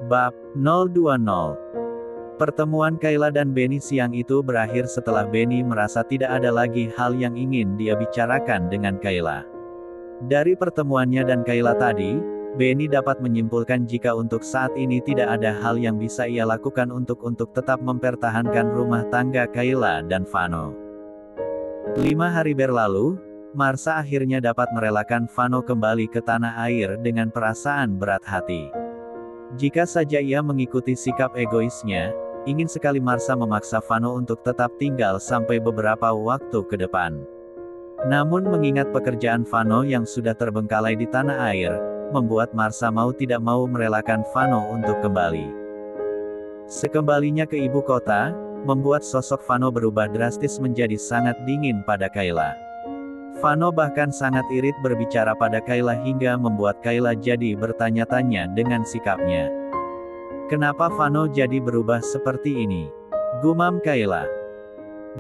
Bab 020. Pertemuan Kayla dan Benny siang itu berakhir setelah Benny merasa tidak ada lagi hal yang ingin dia bicarakan dengan Kayla. Dari pertemuannya dan Kayla tadi, Benny dapat menyimpulkan jika untuk saat ini tidak ada hal yang bisa ia lakukan untuk tetap mempertahankan rumah tangga Kayla dan Vano. 5 hari berlalu, Marsha akhirnya dapat merelakan Vano kembali ke tanah air dengan perasaan berat hati. Jika saja ia mengikuti sikap egoisnya, ingin sekali Marsha memaksa Vano untuk tetap tinggal sampai beberapa waktu ke depan. Namun mengingat pekerjaan Vano yang sudah terbengkalai di tanah air, membuat Marsha mau tidak mau merelakan Vano untuk kembali. Sekembalinya ke ibu kota, membuat sosok Vano berubah drastis menjadi sangat dingin pada Kayla. Vano bahkan sangat irit berbicara pada Kayla hingga membuat Kayla jadi bertanya-tanya dengan sikapnya. Kenapa Vano jadi berubah seperti ini? Gumam Kayla.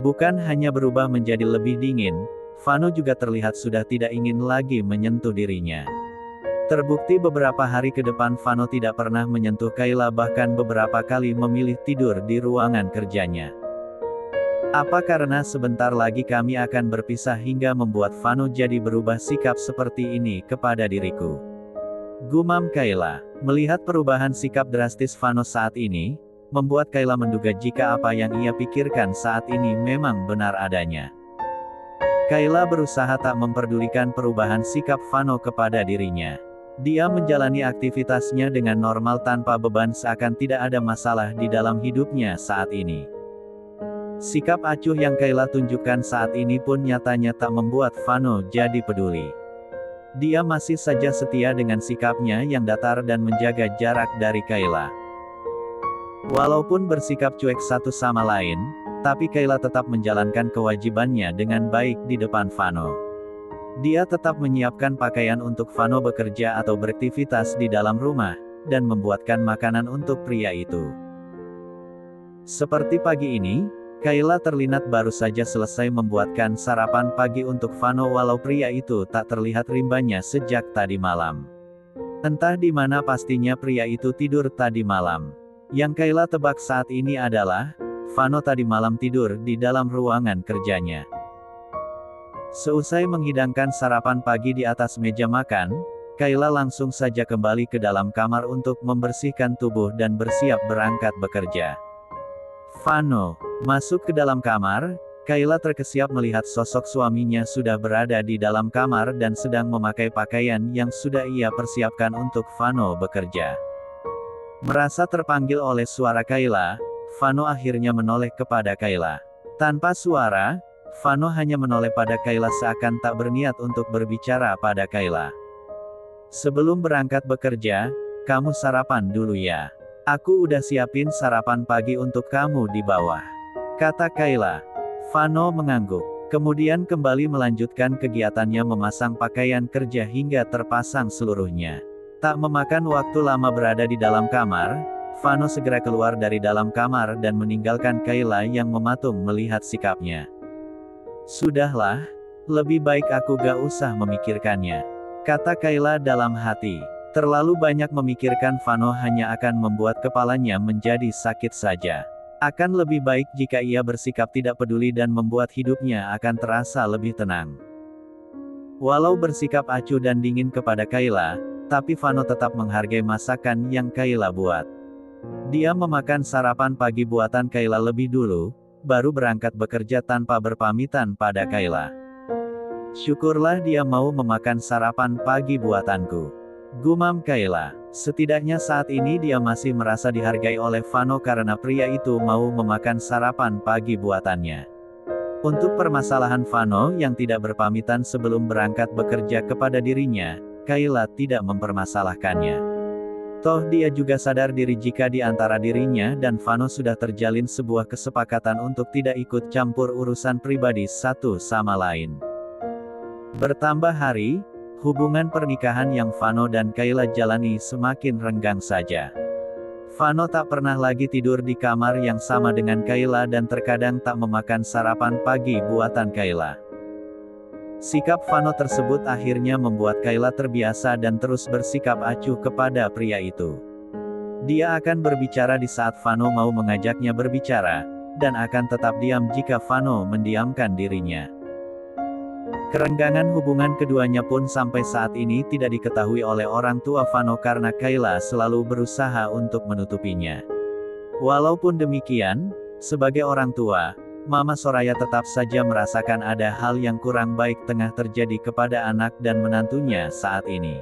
Bukan hanya berubah menjadi lebih dingin, Vano juga terlihat sudah tidak ingin lagi menyentuh dirinya. Terbukti beberapa hari ke depan Vano tidak pernah menyentuh Kayla, bahkan beberapa kali memilih tidur di ruangan kerjanya. Apa karena sebentar lagi kami akan berpisah hingga membuat Vano jadi berubah sikap seperti ini kepada diriku? Gumam Kayla. Melihat perubahan sikap drastis Vano saat ini, membuat Kayla menduga jika apa yang ia pikirkan saat ini memang benar adanya. Kayla berusaha tak memperdulikan perubahan sikap Vano kepada dirinya. Dia menjalani aktivitasnya dengan normal tanpa beban, seakan tidak ada masalah di dalam hidupnya saat ini. Sikap acuh yang Kayla tunjukkan saat ini pun nyatanya tak membuat Vano jadi peduli. Dia masih saja setia dengan sikapnya yang datar dan menjaga jarak dari Kayla. Walaupun bersikap cuek satu sama lain, tapi Kayla tetap menjalankan kewajibannya dengan baik di depan Vano. Dia tetap menyiapkan pakaian untuk Vano bekerja atau beraktivitas di dalam rumah, dan membuatkan makanan untuk pria itu. Seperti pagi ini, Kayla terlihat baru saja selesai membuatkan sarapan pagi untuk Vano, walau pria itu tak terlihat rimbanya sejak tadi malam. Entah di mana pastinya pria itu tidur tadi malam. Yang Kayla tebak saat ini adalah, Vano tadi malam tidur di dalam ruangan kerjanya. Seusai menghidangkan sarapan pagi di atas meja makan, Kayla langsung saja kembali ke dalam kamar untuk membersihkan tubuh dan bersiap berangkat bekerja. Vano masuk ke dalam kamar. Kayla terkesiap melihat sosok suaminya sudah berada di dalam kamar dan sedang memakai pakaian yang sudah ia persiapkan untuk Vano bekerja. Merasa terpanggil oleh suara Kayla, Vano akhirnya menoleh kepada Kayla. Tanpa suara, Vano hanya menoleh pada Kayla seakan tak berniat untuk berbicara pada Kayla. Sebelum berangkat bekerja, kamu sarapan dulu ya. Aku udah siapin sarapan pagi untuk kamu di bawah, kata Kayla. Vano mengangguk. Kemudian kembali melanjutkan kegiatannya memasang pakaian kerja hingga terpasang seluruhnya. Tak memakan waktu lama berada di dalam kamar, Vano segera keluar dari dalam kamar dan meninggalkan Kayla yang mematung melihat sikapnya. Sudahlah, lebih baik aku gak usah memikirkannya, kata Kayla dalam hati. Terlalu banyak memikirkan Vano hanya akan membuat kepalanya menjadi sakit saja. Akan lebih baik jika ia bersikap tidak peduli dan membuat hidupnya akan terasa lebih tenang. Walau bersikap acuh dan dingin kepada Kayla, tapi Vano tetap menghargai masakan yang Kayla buat. Dia memakan sarapan pagi buatan Kayla lebih dulu, baru berangkat bekerja tanpa berpamitan pada Kayla. Syukurlah dia mau memakan sarapan pagi buatanku, gumam Kayla. Setidaknya saat ini dia masih merasa dihargai oleh Vano karena pria itu mau memakan sarapan pagi buatannya. Untuk permasalahan Vano yang tidak berpamitan sebelum berangkat bekerja kepada dirinya, Kayla tidak mempermasalahkannya. Toh dia juga sadar diri jika di antara dirinya dan Vano sudah terjalin sebuah kesepakatan untuk tidak ikut campur urusan pribadi satu sama lain. Bertambah hari, hubungan pernikahan yang Vano dan Kayla jalani semakin renggang saja. Vano tak pernah lagi tidur di kamar yang sama dengan Kayla dan terkadang tak memakan sarapan pagi buatan Kayla. Sikap Vano tersebut akhirnya membuat Kayla terbiasa dan terus bersikap acuh kepada pria itu. Dia akan berbicara di saat Vano mau mengajaknya berbicara, dan akan tetap diam jika Vano mendiamkan dirinya. Kerenggangan hubungan keduanya pun sampai saat ini tidak diketahui oleh orang tua Vano karena Kayla selalu berusaha untuk menutupinya. Walaupun demikian, sebagai orang tua, Mama Soraya tetap saja merasakan ada hal yang kurang baik tengah terjadi kepada anak dan menantunya saat ini.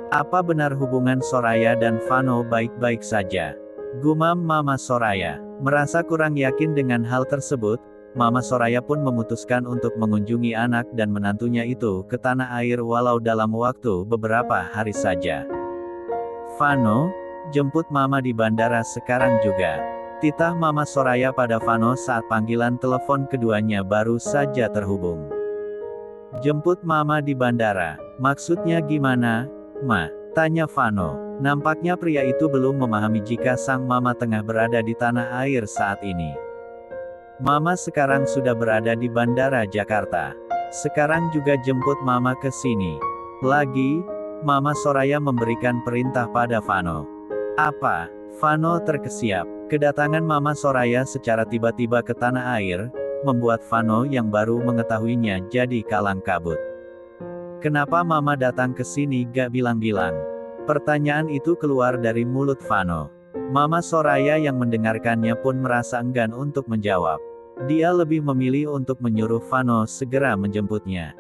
Apa benar hubungan Soraya dan Vano baik-baik saja? Gumam Mama Soraya. Merasa kurang yakin dengan hal tersebut, Mama Soraya pun memutuskan untuk mengunjungi anak dan menantunya itu ke tanah air walau dalam waktu beberapa hari saja. Vano, jemput Mama di bandara sekarang juga. Titah Mama Soraya pada Vano saat panggilan telepon keduanya baru saja terhubung. Jemput Mama di bandara, maksudnya gimana, Ma? Tanya Vano. Nampaknya pria itu belum memahami jika sang Mama tengah berada di tanah air saat ini. Mama sekarang sudah berada di bandara Jakarta. Sekarang juga jemput Mama ke sini. Lagi, Mama Soraya memberikan perintah pada Vano. Apa? Vano terkesiap. Kedatangan Mama Soraya secara tiba-tiba ke tanah air, membuat Vano yang baru mengetahuinya jadi kalang kabut. Kenapa Mama datang ke sini gak bilang-bilang? Pertanyaan itu keluar dari mulut Vano. Mama Soraya yang mendengarkannya pun merasa enggan untuk menjawab. Dia lebih memilih untuk menyuruh Vano segera menjemputnya.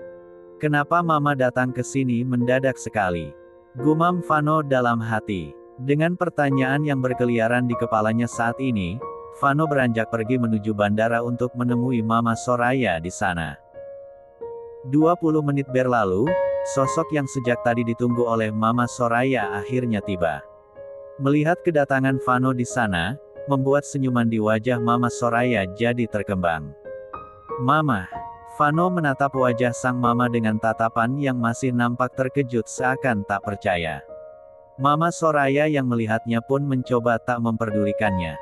Kenapa Mama datang ke sini mendadak sekali? Gumam Vano dalam hati. Dengan pertanyaan yang berkeliaran di kepalanya saat ini, Vano beranjak pergi menuju bandara untuk menemui Mama Soraya di sana. 20 menit berlalu, sosok yang sejak tadi ditunggu oleh Mama Soraya akhirnya tiba. Melihat kedatangan Vano di sana, membuat senyuman di wajah Mama Soraya jadi terkembang. Mama. Vano menatap wajah sang Mama dengan tatapan yang masih nampak terkejut seakan tak percaya. Mama Soraya yang melihatnya pun mencoba tak memperdulikannya.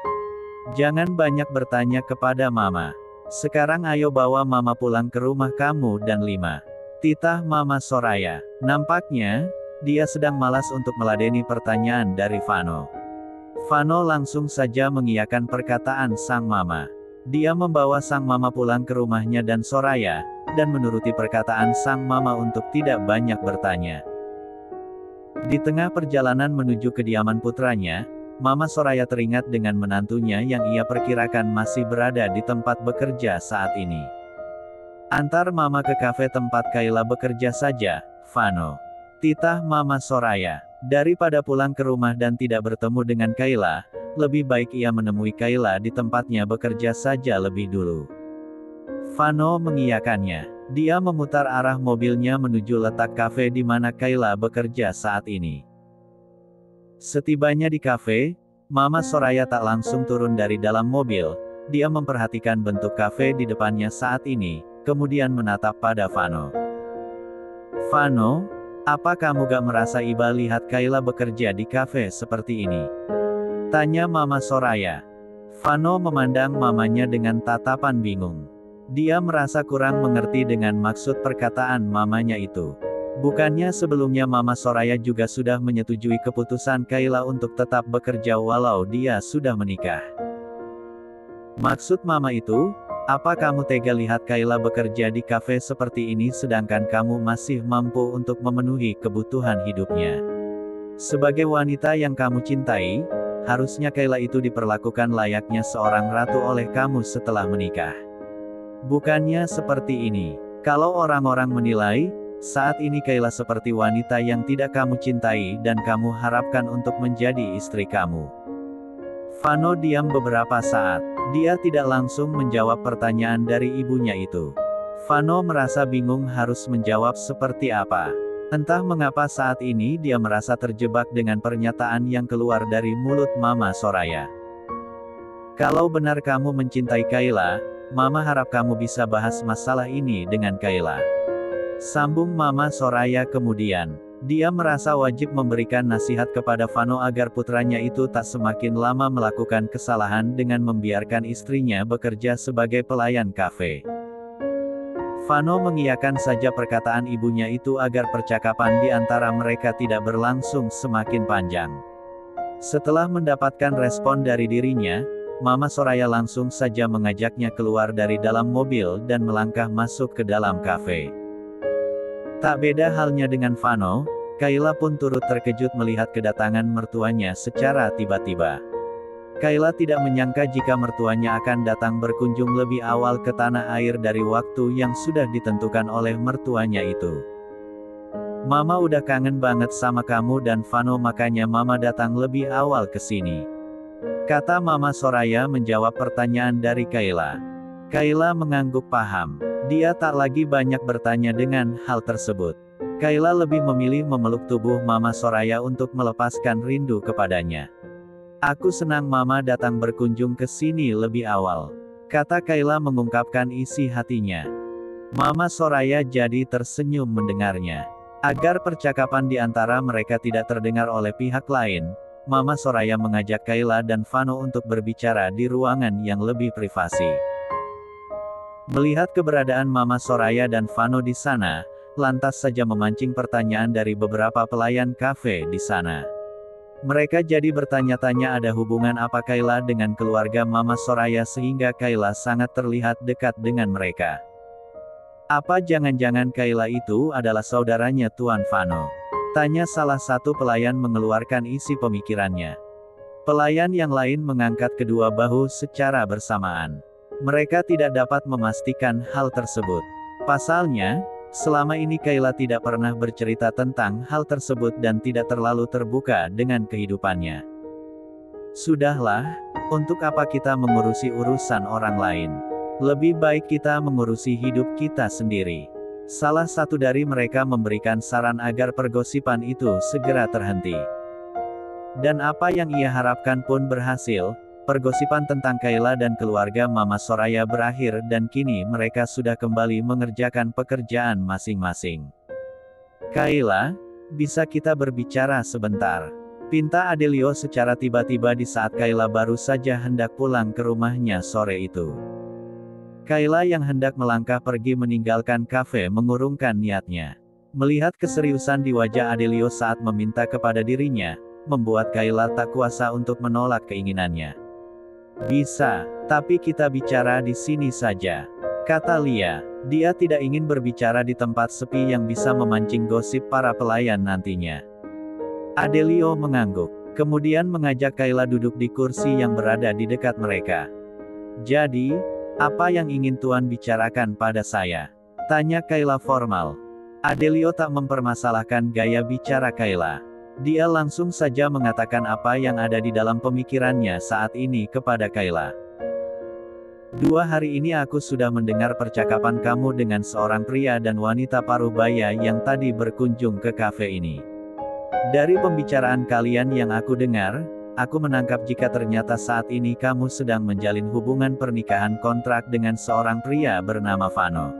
Jangan banyak bertanya kepada Mama. Sekarang ayo bawa Mama pulang ke rumah kamu dan Lima. Titah Mama Soraya. Nampaknya, dia sedang malas untuk meladeni pertanyaan dari Vano. Vano langsung saja mengiyakan perkataan sang Mama. Dia membawa sang Mama pulang ke rumahnya dan Soraya, dan menuruti perkataan sang Mama untuk tidak banyak bertanya. Di tengah perjalanan menuju kediaman putranya, Mama Soraya teringat dengan menantunya yang ia perkirakan masih berada di tempat bekerja saat ini. Antar Mama ke kafe tempat Kayla bekerja saja, Vano. Titah Mama Soraya. Daripada pulang ke rumah dan tidak bertemu dengan Kayla, lebih baik ia menemui Kayla di tempatnya bekerja saja lebih dulu. Vano mengiyakannya. Dia memutar arah mobilnya menuju letak kafe di mana Kayla bekerja saat ini. Setibanya di kafe, Mama Soraya tak langsung turun dari dalam mobil. Dia memperhatikan bentuk kafe di depannya saat ini, kemudian menatap pada Vano. Vano, apa kamu gak merasa iba lihat Kayla bekerja di kafe seperti ini? Tanya Mama Soraya. Vano memandang mamanya dengan tatapan bingung. Dia merasa kurang mengerti dengan maksud perkataan mamanya itu. Bukannya sebelumnya Mama Soraya juga sudah menyetujui keputusan Kayla untuk tetap bekerja walau dia sudah menikah. Maksud Mama itu, apa kamu tega lihat Kayla bekerja di kafe seperti ini sedangkan kamu masih mampu untuk memenuhi kebutuhan hidupnya? Sebagai wanita yang kamu cintai, harusnya Kayla itu diperlakukan layaknya seorang ratu oleh kamu setelah menikah. Bukannya seperti ini. Kalau orang-orang menilai, saat ini Kayla seperti wanita yang tidak kamu cintai dan kamu harapkan untuk menjadi istri kamu. Vano diam beberapa saat. Dia tidak langsung menjawab pertanyaan dari ibunya itu. Vano merasa bingung harus menjawab seperti apa. Entah mengapa saat ini dia merasa terjebak dengan pernyataan yang keluar dari mulut Mama Soraya. Kalau benar kamu mencintai Kayla, Mama harap kamu bisa bahas masalah ini dengan Kayla. Sambung Mama Soraya kemudian. Dia merasa wajib memberikan nasihat kepada Vano agar putranya itu tak semakin lama melakukan kesalahan dengan membiarkan istrinya bekerja sebagai pelayan kafe. Vano mengiyakan saja perkataan ibunya itu agar percakapan di antara mereka tidak berlangsung semakin panjang. Setelah mendapatkan respon dari dirinya, Mama Soraya langsung saja mengajaknya keluar dari dalam mobil dan melangkah masuk ke dalam kafe. Tak beda halnya dengan Vano, Kayla pun turut terkejut melihat kedatangan mertuanya secara tiba-tiba. Kayla tidak menyangka jika mertuanya akan datang berkunjung lebih awal ke tanah air dari waktu yang sudah ditentukan oleh mertuanya itu. Mama udah kangen banget sama kamu dan Vano, makanya Mama datang lebih awal ke sini, kata Mama Soraya menjawab pertanyaan dari Kayla. Kayla mengangguk paham. Dia tak lagi banyak bertanya dengan hal tersebut. Kayla lebih memilih memeluk tubuh Mama Soraya untuk melepaskan rindu kepadanya. Aku senang Mama datang berkunjung ke sini lebih awal, kata Kayla mengungkapkan isi hatinya. Mama Soraya jadi tersenyum mendengarnya. Agar percakapan di antara mereka tidak terdengar oleh pihak lain, Mama Soraya mengajak Kayla dan Vano untuk berbicara di ruangan yang lebih privasi. Melihat keberadaan Mama Soraya dan Vano di sana, lantas saja memancing pertanyaan dari beberapa pelayan kafe di sana. Mereka jadi bertanya-tanya ada hubungan apa Kayla dengan keluarga Mama Soraya sehingga Kayla sangat terlihat dekat dengan mereka. Apa jangan-jangan Kayla itu adalah saudaranya Tuan Vano? Tanya salah satu pelayan mengeluarkan isi pemikirannya. Pelayan yang lain mengangkat kedua bahu secara bersamaan. Mereka tidak dapat memastikan hal tersebut. Pasalnya, selama ini Kayla tidak pernah bercerita tentang hal tersebut dan tidak terlalu terbuka dengan kehidupannya. Sudahlah, untuk apa kita mengurusi urusan orang lain? Lebih baik kita mengurusi hidup kita sendiri. Salah satu dari mereka memberikan saran agar pergosipan itu segera terhenti. Dan apa yang ia harapkan pun berhasil. Pergosipan tentang Kayla dan keluarga Mama Soraya berakhir dan kini mereka sudah kembali mengerjakan pekerjaan masing-masing. Kayla, bisa kita berbicara sebentar? Pinta Adelio secara tiba-tiba di saat Kayla baru saja hendak pulang ke rumahnya sore itu. Kayla yang hendak melangkah pergi meninggalkan kafe mengurungkan niatnya. Melihat keseriusan di wajah Adelio saat meminta kepada dirinya, membuat Kayla tak kuasa untuk menolak keinginannya. Bisa, tapi kita bicara di sini saja, kata Lia. Dia tidak ingin berbicara di tempat sepi yang bisa memancing gosip para pelayan nantinya. Adelio mengangguk, kemudian mengajak Kayla duduk di kursi yang berada di dekat mereka. Jadi, apa yang ingin Tuan bicarakan pada saya? Tanya Kayla formal. Adelio tak mempermasalahkan gaya bicara Kayla. Dia langsung saja mengatakan apa yang ada di dalam pemikirannya saat ini kepada Kayla. 2 hari ini aku sudah mendengar percakapan kamu dengan seorang pria dan wanita parubaya yang tadi berkunjung ke kafe ini. Dari pembicaraan kalian yang aku dengar, aku menangkap jika ternyata saat ini kamu sedang menjalin hubungan pernikahan kontrak dengan seorang pria bernama Vano,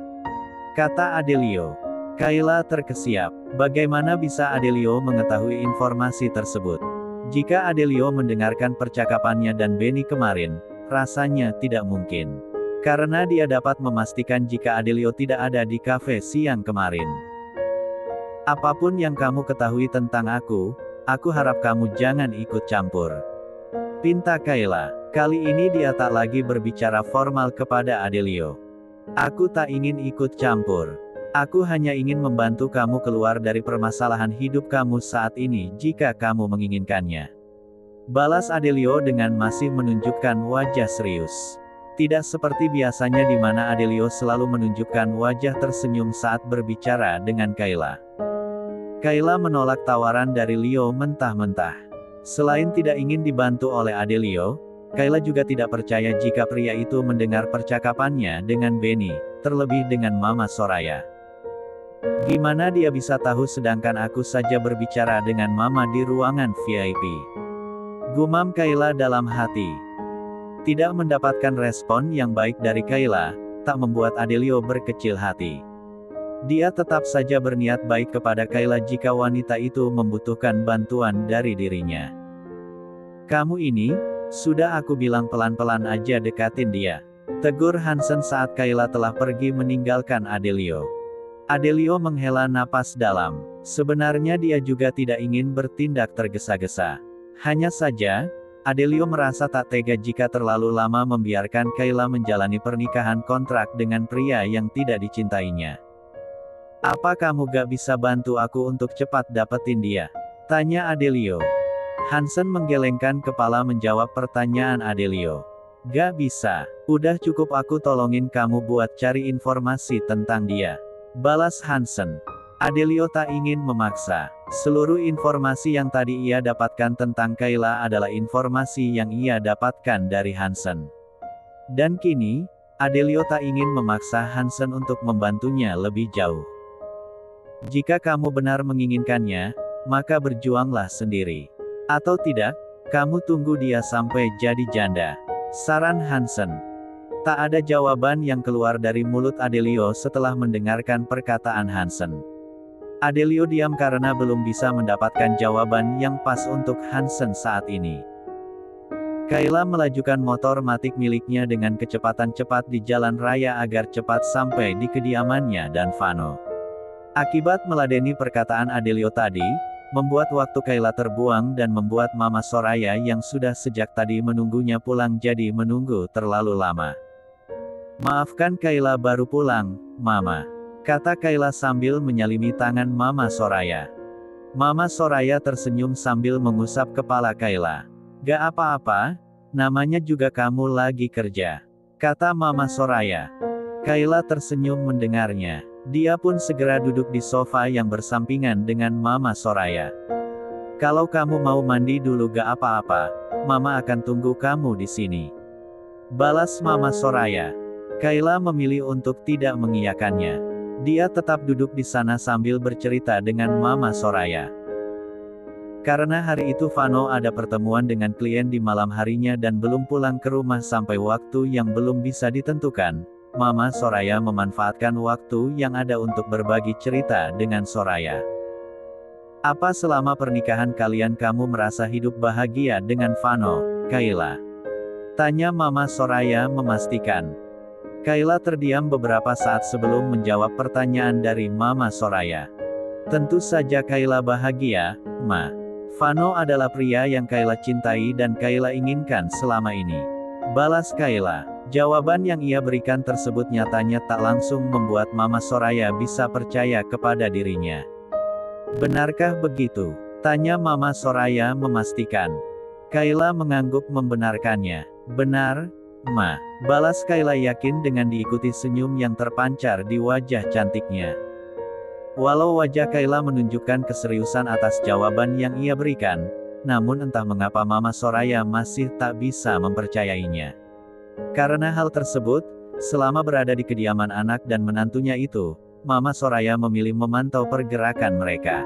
kata Adelio. Kayla terkesiap. Bagaimana bisa Adelio mengetahui informasi tersebut? Jika Adelio mendengarkan percakapannya dan Benny kemarin, rasanya tidak mungkin. Karena dia dapat memastikan jika Adelio tidak ada di kafe siang kemarin. Apapun yang kamu ketahui tentang aku harap kamu jangan ikut campur, pinta Kayla. Kali ini dia tak lagi berbicara formal kepada Adelio. Aku tak ingin ikut campur. Aku hanya ingin membantu kamu keluar dari permasalahan hidup kamu saat ini jika kamu menginginkannya, balas Adelio dengan masih menunjukkan wajah serius. Tidak seperti biasanya di mana Adelio selalu menunjukkan wajah tersenyum saat berbicara dengan Kayla. Kayla menolak tawaran dari Leo mentah-mentah. Selain tidak ingin dibantu oleh Adelio, Kayla juga tidak percaya jika pria itu mendengar percakapannya dengan Benny, terlebih dengan Mama Soraya. Gimana dia bisa tahu sedangkan aku saja berbicara dengan Mama di ruangan VIP? Gumam Kayla dalam hati. Tidak mendapatkan respon yang baik dari Kayla, tak membuat Adelio berkecil hati. Dia tetap saja berniat baik kepada Kayla jika wanita itu membutuhkan bantuan dari dirinya. Kamu ini, sudah aku bilang pelan-pelan aja dekatin dia, tegur Hansen saat Kayla telah pergi meninggalkan Adelio. Adelio menghela napas dalam. Sebenarnya dia juga tidak ingin bertindak tergesa-gesa. Hanya saja, Adelio merasa tak tega jika terlalu lama membiarkan Kayla menjalani pernikahan kontrak dengan pria yang tidak dicintainya. "Apa kamu gak bisa bantu aku untuk cepat dapetin dia?" tanya Adelio. Hansen menggelengkan kepala menjawab pertanyaan Adelio. "Gak bisa. Udah cukup aku tolongin kamu buat cari informasi tentang dia," balas Hansen. Adelio tak ingin memaksa. Seluruh informasi yang tadi ia dapatkan tentang Kayla adalah informasi yang ia dapatkan dari Hansen. Dan kini, Adelio tak ingin memaksa Hansen untuk membantunya lebih jauh. "Jika kamu benar menginginkannya, maka berjuanglah sendiri. Atau tidak, kamu tunggu dia sampai jadi janda," saran Hansen. Tak ada jawaban yang keluar dari mulut Adelio setelah mendengarkan perkataan Hansen. Adelio diam karena belum bisa mendapatkan jawaban yang pas untuk Hansen saat ini. Kayla melajukan motor matic miliknya dengan kecepatan cepat di jalan raya agar cepat sampai di kediamannya dan Vano. Akibat meladeni perkataan Adelio tadi, membuat waktu Kayla terbuang dan membuat Mama Soraya yang sudah sejak tadi menunggunya pulang jadi menunggu terlalu lama. "Maafkan Kayla baru pulang, Mama," kata Kayla sambil menyalimi tangan Mama Soraya. Mama Soraya tersenyum sambil mengusap kepala Kayla. "Gak apa-apa, namanya juga kamu lagi kerja," kata Mama Soraya. Kayla tersenyum mendengarnya. Dia pun segera duduk di sofa yang bersampingan dengan Mama Soraya. "Kalau kamu mau mandi dulu gak apa-apa, Mama akan tunggu kamu di sini," balas Mama Soraya. Kayla memilih untuk tidak mengiyakannya. Dia tetap duduk di sana sambil bercerita dengan Mama Soraya. Karena hari itu Vano ada pertemuan dengan klien di malam harinya dan belum pulang ke rumah sampai waktu yang belum bisa ditentukan, Mama Soraya memanfaatkan waktu yang ada untuk berbagi cerita dengan Soraya. "Apa selama pernikahan kalian kamu merasa hidup bahagia dengan Vano, Kayla?" tanya Mama Soraya memastikan. Kayla terdiam beberapa saat sebelum menjawab pertanyaan dari Mama Soraya. "Tentu saja Kayla bahagia, Ma. Vano adalah pria yang Kayla cintai dan Kayla inginkan selama ini," balas Kayla. Jawaban yang ia berikan tersebut nyatanya tak langsung membuat Mama Soraya bisa percaya kepada dirinya. "Benarkah begitu?" tanya Mama Soraya memastikan. Kayla mengangguk membenarkannya. "Benar, Ma," balas Kayla yakin dengan diikuti senyum yang terpancar di wajah cantiknya. Walau wajah Kayla menunjukkan keseriusan atas jawaban yang ia berikan, namun entah mengapa Mama Soraya masih tak bisa mempercayainya. Karena hal tersebut, selama berada di kediaman anak dan menantunya itu, Mama Soraya memilih memantau pergerakan mereka.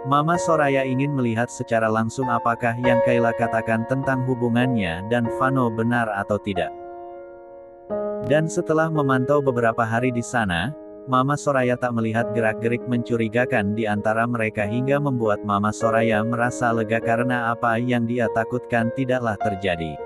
Mama Soraya ingin melihat secara langsung apakah yang Kayla katakan tentang hubungannya dan Vano benar atau tidak. Dan setelah memantau beberapa hari di sana, Mama Soraya tak melihat gerak-gerik mencurigakan di antara mereka hingga membuat Mama Soraya merasa lega karena apa yang dia takutkan tidaklah terjadi.